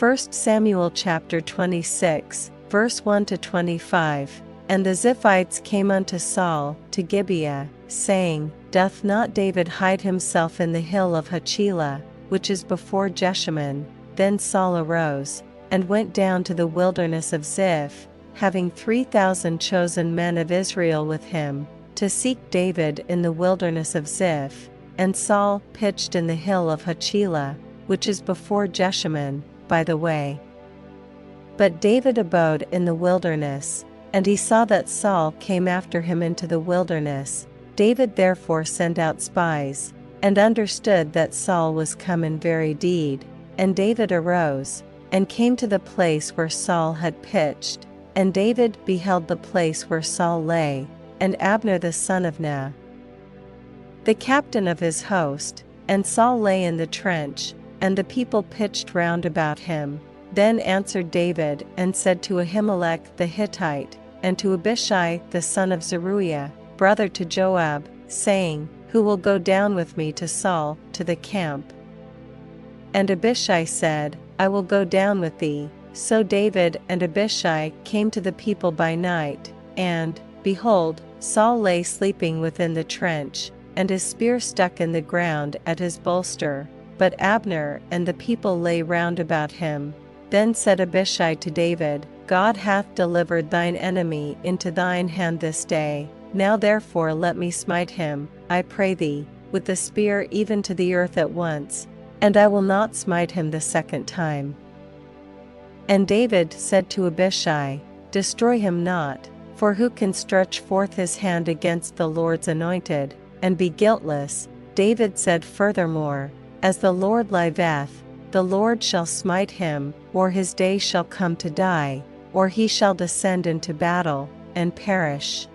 1 Samuel chapter 26, verse 1-25. And the Ziphites came unto Saul to Gibeah, saying, Doth not David hide himself in the hill of Hachilah, which is before Jeshimon? Then Saul arose, and went down to the wilderness of Ziph, having 3,000 chosen men of Israel with him, to seek David in the wilderness of Ziph. And Saul pitched in the hill of Hachilah, which is before Jeshimon, by the way. But David abode in the wilderness, and he saw that Saul came after him into the wilderness. David therefore sent out spies, and understood that Saul was come in very deed. And David arose, and came to the place where Saul had pitched. And David beheld the place where Saul lay, and Abner the son of Ner, the captain of his host. And Saul lay in the trench, and the people pitched round about him. Then answered David, and said to Ahimelech the Hittite, and to Abishai the son of Zeruiah, brother to Joab, saying, Who will go down with me to Saul, to the camp? And Abishai said, I will go down with thee. So David and Abishai came to the people by night, and, behold, Saul lay sleeping within the trench, and his spear stuck in the ground at his bolster. But Abner and the people lay round about him. Then said Abishai to David, God hath delivered thine enemy into thine hand this day. Now therefore let me smite him, I pray thee, with the spear even to the earth at once, and I will not smite him the second time. And David said to Abishai, Destroy him not, for who can stretch forth his hand against the Lord's anointed, and be guiltless? David said furthermore, As the Lord liveth, the Lord shall smite him, or his day shall come to die, or he shall descend into battle, and perish.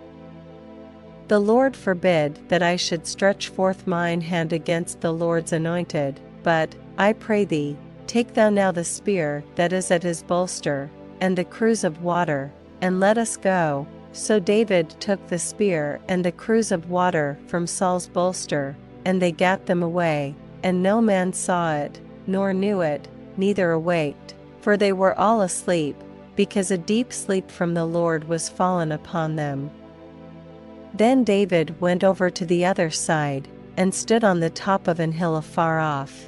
The Lord forbid that I should stretch forth mine hand against the Lord's anointed, but, I pray thee, take thou now the spear that is at his bolster, and the cruse of water, and let us go. So David took the spear and the cruse of water from Saul's bolster, and they gat them away, and no man saw it, nor knew it, neither awaked, for they were all asleep, because a deep sleep from the Lord was fallen upon them. Then David went over to the other side, and stood on the top of an hill afar off,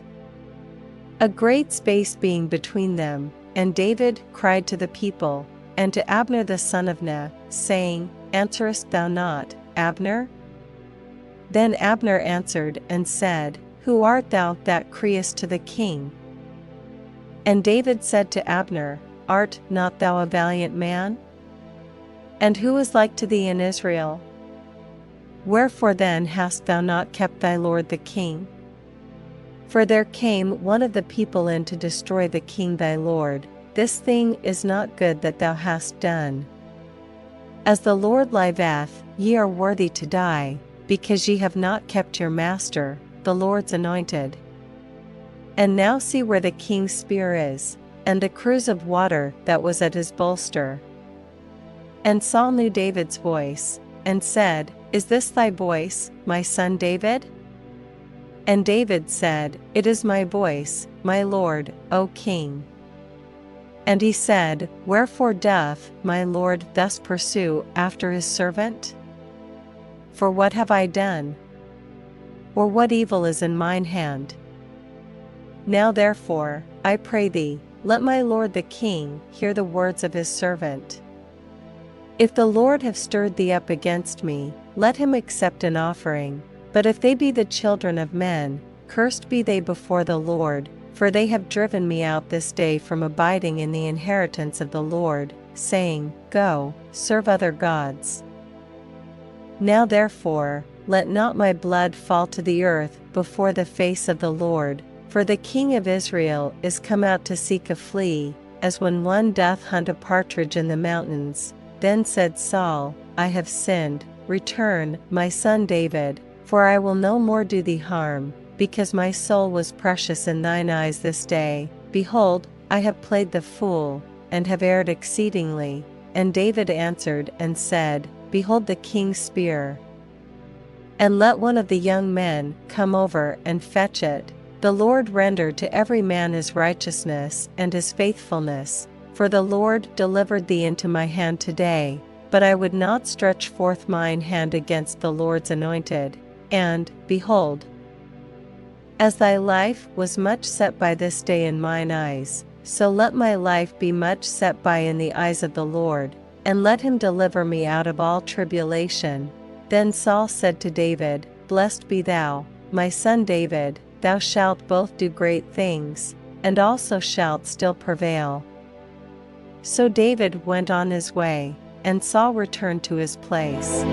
a great space being between them. And David cried to the people, and to Abner the son of Ner, saying, Answerest thou not, Abner? Then Abner answered and said, Who art thou that criest to the king? And David said to Abner, Art not thou a valiant man? And who is like to thee in Israel? Wherefore then hast thou not kept thy lord the king? For there came one of the people in to destroy the king thy lord. This thing is not good that thou hast done. As the Lord liveth, ye are worthy to die, because ye have not kept your master, the Lord's anointed. And now see where the king's spear is, and the cruse of water that was at his bolster. And Saul knew David's voice, and said, Is this thy voice, my son David? And David said, It is my voice, my lord, O king. And he said, Wherefore doth my lord thus pursue after his servant? For what have I done? Or what evil is in mine hand? Now therefore, I pray thee, let my lord the king hear the words of his servant. If the Lord have stirred thee up against me, let him accept an offering. But if they be the children of men, cursed be they before the Lord, for they have driven me out this day from abiding in the inheritance of the Lord, saying, Go, serve other gods. Now therefore, let not my blood fall to the earth before the face of the Lord, for the king of Israel is come out to seek a flea, as when one doth hunt a partridge in the mountains. Then said Saul, I have sinned, return, my son David, for I will no more do thee harm, because my soul was precious in thine eyes this day. Behold, I have played the fool, and have erred exceedingly. And David answered and said, Behold the king's spear. And let one of the young men come over and fetch it. The Lord render to every man his righteousness and his faithfulness, for the Lord delivered thee into my hand today, but I would not stretch forth mine hand against the Lord's anointed, and, behold, as thy life was much set by this day in mine eyes, so let my life be much set by in the eyes of the Lord, and let him deliver me out of all tribulation. Then Saul said to David, Blessed be thou, my son David, thou shalt both do great things, and also shalt still prevail. So David went on his way, and Saul returned to his place.